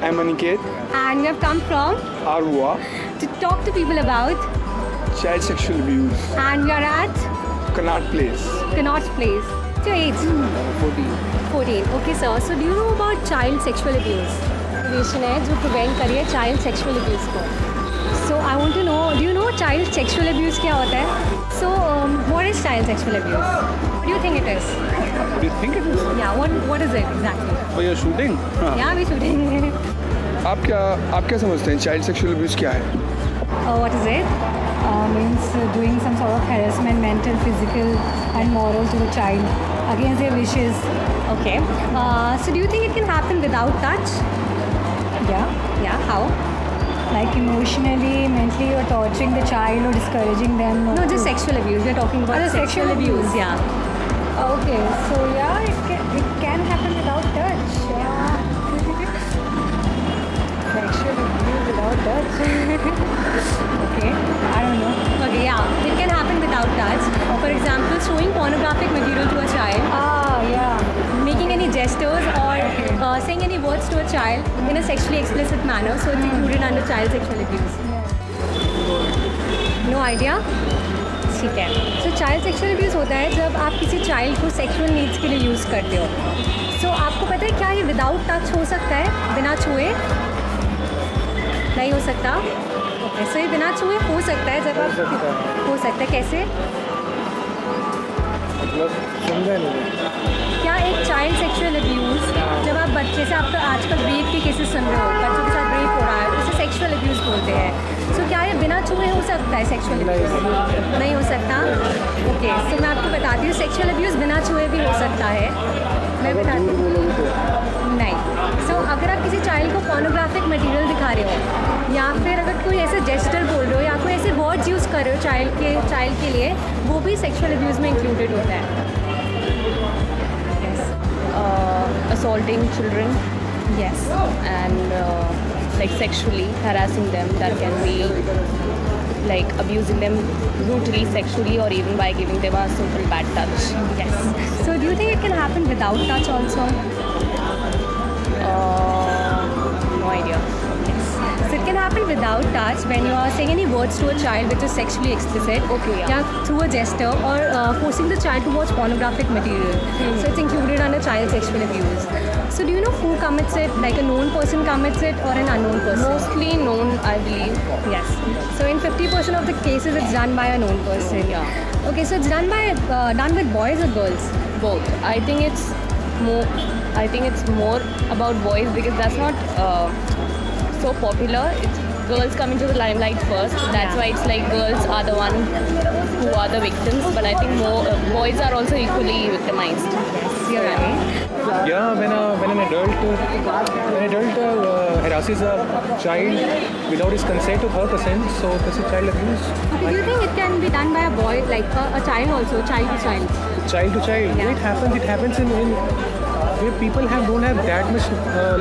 I'm Aniket And we have come from Arua, to talk to people about, child sexual abuse, and we are at Connaught Place. Connaught Place. What's your age? 14. 14. Okay, sir. So, do you know about child sexual abuse? Organization है जो prevent करी है child sexual abuse को. So, I want to know, do you know child sexual abuse क्या होता है? So, what is child sexual abuse? What do you think it is? What do you think it is? Yeah, what is it exactly? Oh, you're shooting? हाँ. Yeah, we're shooting. आप क्या समझते हैं child sexual abuse क्या है? What is it? Means doing some sort of harassment, mental, physical and moral to the child against their wishes. Okay. So, do you think it can happen without touch? Yeah, Yeah, how? like emotionally, mentally you're torturing the child or discouraging them. not No, to- just sexual abuse. We're talking about Oh, the sexual sexual abuse. abuse. Yeah. Okay, so yeah, it can happen without touch. Yeah. Sexual abuse without touch. Okay, I don't know. Okay, yeah. It can happen without touch. For example, showing pornographic material to a child, Yeah. making any gestures or saying any words to a child in a sexually explicit manner. So it's included under child sexual abuse. No idea? ठीक है. So child sexual abuse होता है जब आप किसी child को sexual needs के लिए यूज़ करते हो. So आपको पता है क्या ये without touch हो सकता है, बिना छुए? नहीं हो सकता. Okay, so ये बिना छुए हो सकता है जब आप हो सकता है कैसे? मतलब समझा नहीं. क्या एक चाइल्ड सेक्सुअल अब्यूज़ जब आप बच्चे से आपका आजकल रेप के केसेस सुन रहे हो, बच्चों के साथ रेप हो रहा है, उसे सेक्सुअल अब्यूज़ बोलते हैं. सो क्या ये बिना छुए हो सकता है सेक्सुअल अब्यूज़? नहीं हो सकता. ओके, सो मैं आपको बताती हूँ सेक्सुअल अब्यूज़ बिना छुए भी हो सकता है. मैं बताती हूँ. नहीं. सो अगर आप किसी चाइल्ड को पोर्नोग्राफिक मटेरियल दिखा रहे हो या फिर अगर कोई ऐसे जेस्चर बोल रहे हो या कोई ऐसे वर्ड्स यूज़ कर रहे हो चाइल्ड के लिए, वो भी सेक्सुअल अब्यूज़ में इंक्लूडेड होता है. Assaulting children Yes. and like sexually harassing them. That can be like abusing them brutally, sexually, or even by giving them a simple bad touch. Yes. So do you think it can happen without touch also? No idea. So it can happen without touch when you are saying any words to a child which is sexually explicit. Okay, yeah. Through a gesture or forcing the child to watch pornographic material. So it's included under child sexual abuse. So do you know who commits it? Like a known person commits it or an unknown person? Mostly known, I believe. Yes. So in 50% of the cases it's done by a known person. Yeah. Okay, so it's done with boys or girls? Both. I think it's more about boys because that's not so popular. It's girls come into the limelight first. That's Yeah. why it's like girls are the one who are the victims. But I think more boys are also equally victimized. Yes, you're right. Yeah, when an adult harasses a child without his consent to her consent, so this is child abuse. Okay, do you think it can be done by a boy, like a child also, child to child? Child to child. Yeah. It happens in where people don't have that much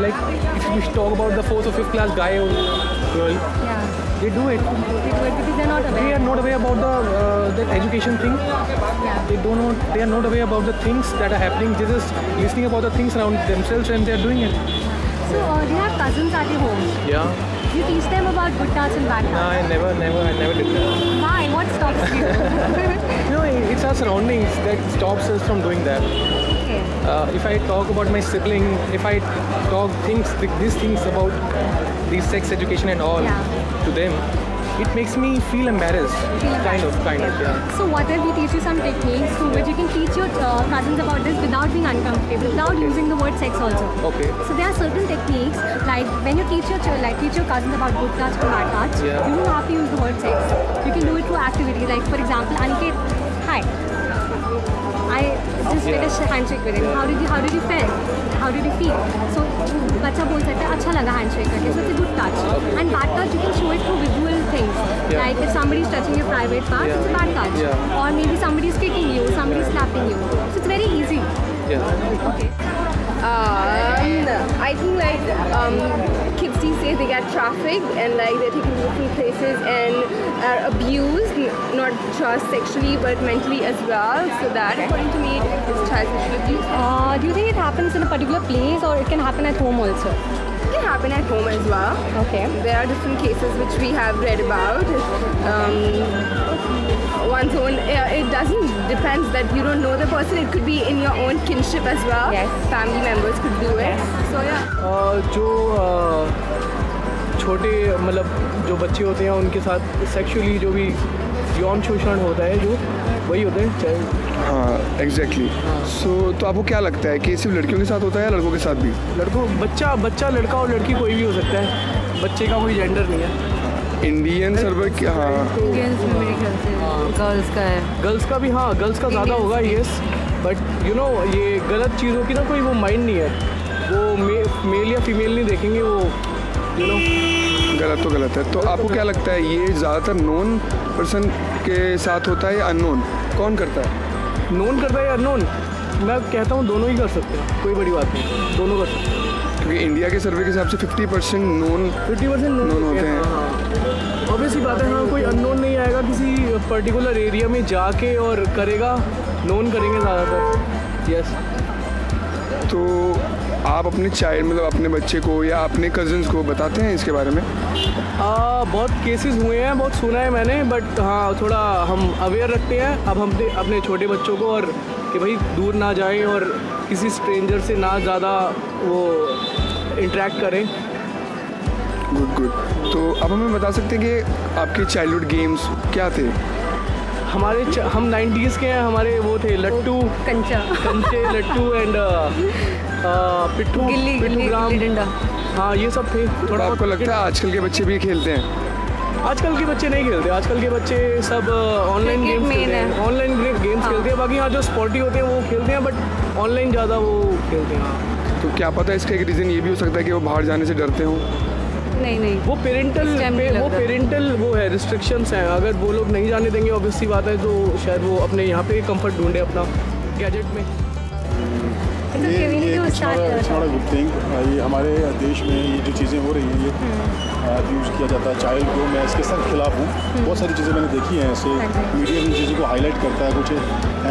like if we talk about the 4th or 5th class guy or girl, Yeah. they do it. They do it because they're not They aware. are not aware about the education thing. Yeah. They are not aware about the things that are happening. They're just listening about the things around themselves and they are doing it. So, do you have cousins at your home? Yeah. Do you teach them about good touch and bad No, touch? I never did that. Why? What stops you? No, it's our surroundings that stops us from doing that. Okay. If I talk about my sibling, if I talk these things about the sex education and all Yeah. to them, it makes me feel embarrassed. Kind of, yeah. So, what if we teach you some techniques through which you can teach your cousins about this without being uncomfortable, without using the word sex also? Okay. So there are certain techniques, like when you teach your cousins about good touch and bad touch, Yeah. you don't have to use the word sex. You can do it through activities, like for example, Aniket, hi. I just did a handshake with him. How did you feel? How did you feel? So बच्चा बोल सकता है अच्छा लगा handshake करके. So it's a good touch. And bad touch you can show it through visual things. Yeah. Like if somebody is touching your private parts, Yeah. it's a bad touch. Yeah. Or maybe somebody is kicking you, somebody is slapping you. So it's very easy. Yeah. Okay. I think like kids these days they get trafficked and like they're taken to different places and are abused, not just sexually but mentally as well. So that according to me is child sexual abuse. Do you think it happens in a particular place or it can happen at home also? It can happen at home as well. Okay. There are different cases which we have read about. One's own. It doesn't depends that you don't know the person. It could be in your own kinship as well. Yes. Family members could do it. So yeah. जो छोटे मतलब जो बच्चे होते हैं उनके साथ sexually जो भी यौन शोषण होता है जो वही होते हैं चाइल्ड। हाँ एग्जैक्टली। सो तो आपको क्या लगता है कि सिर्फ लड़कियों के साथ होता है या लड़कों के साथ भी? लड़कों बच्चा लड़का और लड़की कोई भी हो सकता है, बच्चे का कोई जेंडर नहीं है। इंडियन सर्वे की हाँ इंडियंस में मेरे ख्याल से गर्ल्स का है। गर्ल्स का भी, हाँ गर्ल्स का ज़्यादा होगा येस, बट यू नो ये गलत चीज़ों की ना कोई वो माइंड नहीं है, वो मेल या फीमेल नहीं देखेंगे, वो यू नो गलत तो गलत है। तो आपको क्या लगता है ये ज़्यादातर नोन पर्सन के साथ होता है या अननोन? कौन करता है? नोन करता है या अननोन? मैं कहता हूँ दोनों ही कर सकते हैं, कोई बड़ी बात नहीं, दोनों कर सकते हैं। क्योंकि इंडिया के सर्वे के हिसाब से 50% नोन 50% नोन होते हैं। हाँ ऑब्वियसली बात है, हाँ कोई अननोन नहीं आएगा किसी पर्टिकुलर एरिया में जाके और करेगा, नोन करेंगे ज़्यादातर। यस। तो आप अपने चाइल्ड मतलब अपने बच्चे को या अपने कज़न्स को बताते हैं इसके बारे में? बहुत केसेस हुए हैं, बहुत सुना है मैंने, बट हाँ थोड़ा हम अवेयर रखते हैं अब हम अपने छोटे बच्चों को, और कि भाई दूर ना जाएं और किसी स्ट्रेंजर से ना ज़्यादा वो इंटरेक्ट करें। गुड। तो अब हमें बता सकते हैं कि आपके चाइल्डहुड गेम्स क्या थे? हम 90s के हैं, हमारे वो थे लट्टू, कंचे लट्टू एंड पिट्ठू ग्राम, हाँ ये सब थे। थोड़ा आपको लगता है आजकल के बच्चे भी खेलते हैं? आजकल के बच्चे नहीं खेलते, आजकल के बच्चे सब ऑनलाइन गेम्स खेलते हैं, ऑनलाइन गेम्स खेलते हैं। बाकी हाँ जो स्पोर्टी होते हैं वो खेलते हैं, बट ऑनलाइन ज़्यादा वो खेलते हैं। तो क्या पता इसका एक रीज़न ये भी हो सकता है कि वो बाहर जाने से डरते हों? नहीं वो पेरेंटल वो है, रिस्ट्रिक्शंस हैं। अगर वो लोग नहीं जाने देंगे ऑब्वियस सी बात है, तो शायद वो अपने यहाँ पे कंफर्ट ढूंढे अपना गैजेट में। ये it's not a good thing. ये हमारे देश में ये जो चीज़ें हो रही हैं, ये यूज़ किया जाता है चाइल्ड को, मैं इसके सख्त खिलाफ हूँ। बहुत सारी चीज़ें मैंने देखी हैं ऐसे, मीडिया इन चीज़ों को हाईलाइट करता है, कुछ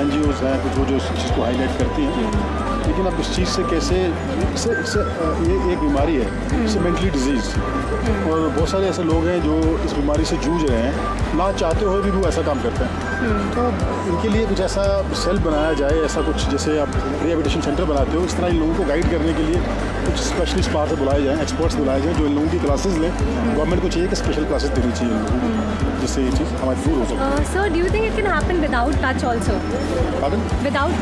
NGOs हैं कुछ वो जो इस चीज़ को हाईलाइट करती हैं, लेकिन अब इस चीज़ से कैसे ये एक बीमारी है, इससे मेंटली डिजीज़, और बहुत सारे ऐसे लोग हैं जो इस बीमारी से जूझ रहे हैं, ना चाहते हुए भी वो ऐसा काम करते हैं। तो इनके लिए कुछ ऐसा सेल बनाया जाए, ऐसा कुछ जैसे आप रिहेबिलिटेशन सेंटर बनाते हो, इस तरह इन लोगों को गाइड करने के लिए कुछ स्पेशलिस्ट बाहर से बुलाए जाएँ, एक्सपर्ट्स बुलाए जाएँ जो इन लोगों की क्लासेस लें। गवर्नमेंट को चाहिए कि स्पेशल क्लासेस देनी चाहिए इन लोगों को, जिससे ये चीज़ हमारी दूर हो सके। Sir do you think it can happen without touch also? Without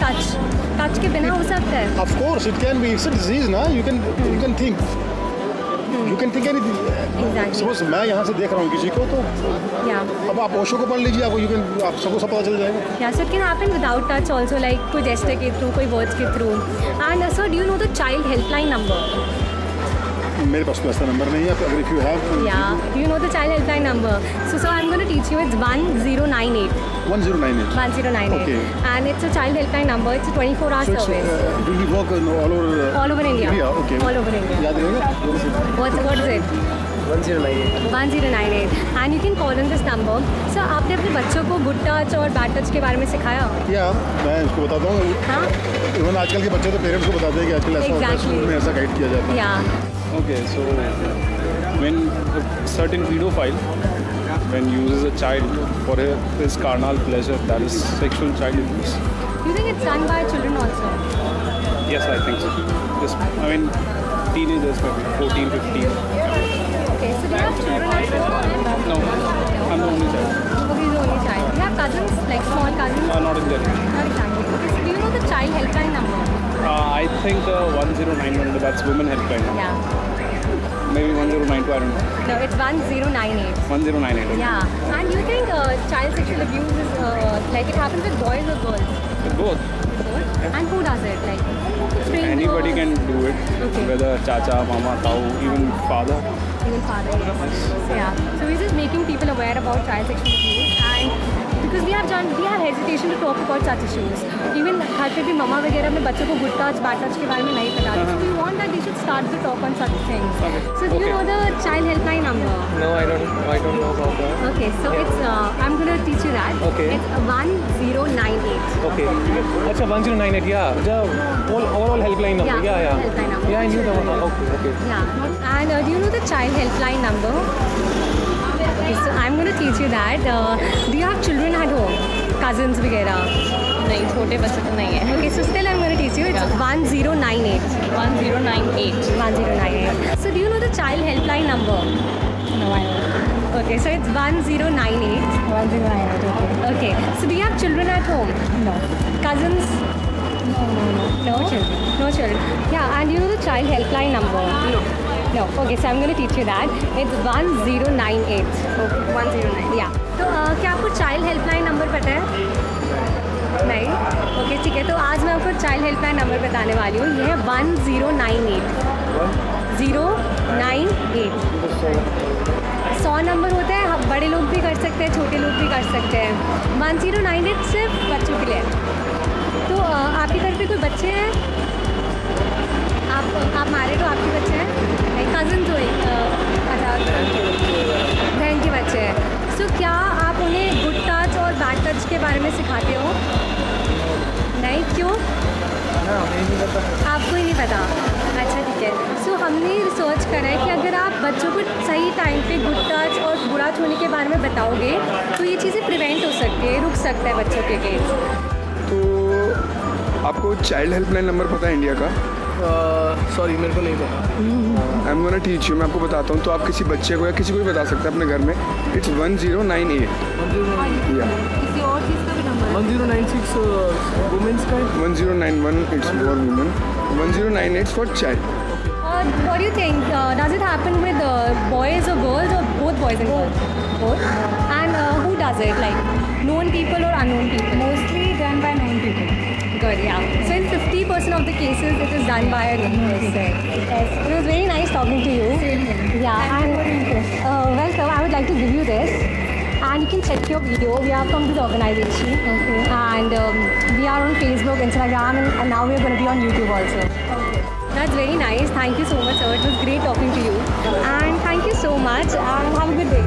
touch के बिना हो सकता है? Of course, it can be. It's a disease, ना? You can think. You can think anything. Exactly. Suppose मैं यहाँ से देख रहा हूँ किसी को, तो अब आप ओशो को पढ़ लीजिए, आप सबको सब पता चल जाएगा। Yeah, so it can happen without touch also, like कोई gesture के through, कोई words के through. And sir, do you know the child helpline number? मेरे पास तो ऐसा नंबर नहीं है, अगर if you have. Yeah, you know the child helpline number. So I'm going to teach you. It's 1098. 1098. 1098. Okay. And it's a child helpline number. It's a 24-hour So it's, service. it will be work all over. All over India. Okay. All over India. याद रहेगा? What is it? 1098। 1098. And you can call on this number. So आपने अपने बच्चों को good touch और bad touch के बारे में सिखाया? या मैं इसको बताता हूँ। हाँ? इवन आजकल के बच्चे तो पेरेंट्स को बताते हैं कि आजकल ऐसा होता है, स्कूल में ऐसा गाइड किया जाता है। Yeah. Okay, so when a certain pedophile when uses a child for his carnal pleasure, that is sexual child abuse. You think it's done by children also? Yes, I think so. Just, I mean, teenagers maybe 14, 15. Okay, so do you have children as well? No, I'm the only child. Okay, you're the only child. Do you have cousins, like small cousins? Not in Delhi. Not exactly. Okay, so do you know the child helpline number? I think 1091, that's women helpline. Yeah. Maybe 1092, I don't know. No, it's 1098. 1098. Okay. Yeah. And you think child sexual abuse is like it happens with boys or girls? Both. Both? And who does it? Like strangers? Anybody can do it. Okay. Whether chacha, mama, tau, even father. Even father. Yes. So yeah. So we're just making people aware about child sexual abuse, and because we have hesitation to talk about such issues. Even घर पे भी मम्मा वगैरह अपने बच्चों को good touch bad touch के बारे में नहीं बताते. So we want that they should start the talk on such things. So do you know the child helpline number? No, I don't know about that. Okay, so it's I'm going to teach you that. Okay. It's 1098. Okay. अच्छा 1098. Yeah. The overall helpline number. Yeah, helpline number. Yeah, I knew that one. Okay. Yeah. And do you know the child helpline number? Okay, so I'm going to teach you that. Do you have children at home? Cousins वगैरह? नहीं, छोटे बच्चे तो नहीं है. Okay, so still I'm going to teach you. It's 1098. 1098. 1098. So do you know the child helpline number? No, I don't. Okay, so it's 1098. 1098, okay. Okay, so do you have children at home? No. Cousins? No. No children. No children. Yeah, and you know the child helpline number? No. Okay, so I'm going to teach you that. It's 1098. Okay, 109. Yeah. तो क्या आपको child helpline number पता है? नहीं. Okay, ठीक है. तो आज मैं आपको चाइल्ड हेल्पलाइन नंबर बताने वाली हूँ. ये है 1098. 098. 100 नंबर होता है. हम बड़े लोग भी कर सकते हैं, छोटे लोग भी कर सकते हैं. 1098 सिर्फ बच्चों के लिए है. तो आपके घर पे कोई बच्चे हैं? आप मैरिड हो? आपके बच्चे हैं? नहीं, कज़न जो बहन के बच्चे हैं. सो क्या आप उन्हें गुड टच और बैड टच के बारे में सिखाते हो? नहीं, क्यों? आपको ही नहीं पता. अच्छा, ठीक है. सो हमने रिसर्च करा है कि अगर आप बच्चों को सही टाइम पे गुड टच और बुरा छूने के बारे में बताओगे तो ये चीज़ें प्रिवेंट हो सकती है, रुक सकता है बच्चों के केस. तो आपको चाइल्ड हेल्पलाइन नंबर पता है इंडिया का? सॉरी, मेरे को नहीं पता. I am gonna teach you. मैं आपको बताता हूँ. तो आप किसी बच्चे को या किसी को भी बता सकते हैं अपने घर में. इट्स 1098. या किसी और चीज़ का भी नंबर? 1096 वुमेन्स का है. 1091 it's for women. 1098 for child. What do you think? Does it happen with boys or girls or both boys and girls? Both. And who does it? Like known people or unknown people? Mostly done by known people. Good, yeah. So in 50% of the cases, it is done by a known person. Yes. It was very nice talking to you. Same here. Yeah, and welcome. I would like to give you this. And you can check your video. We are from this organization. Okay. And we are on Facebook, Instagram, and now we are going to be on YouTube also. Okay. That's very nice. Thank you so much, sir. It was great talking to you. And thank you so much. And have a good day.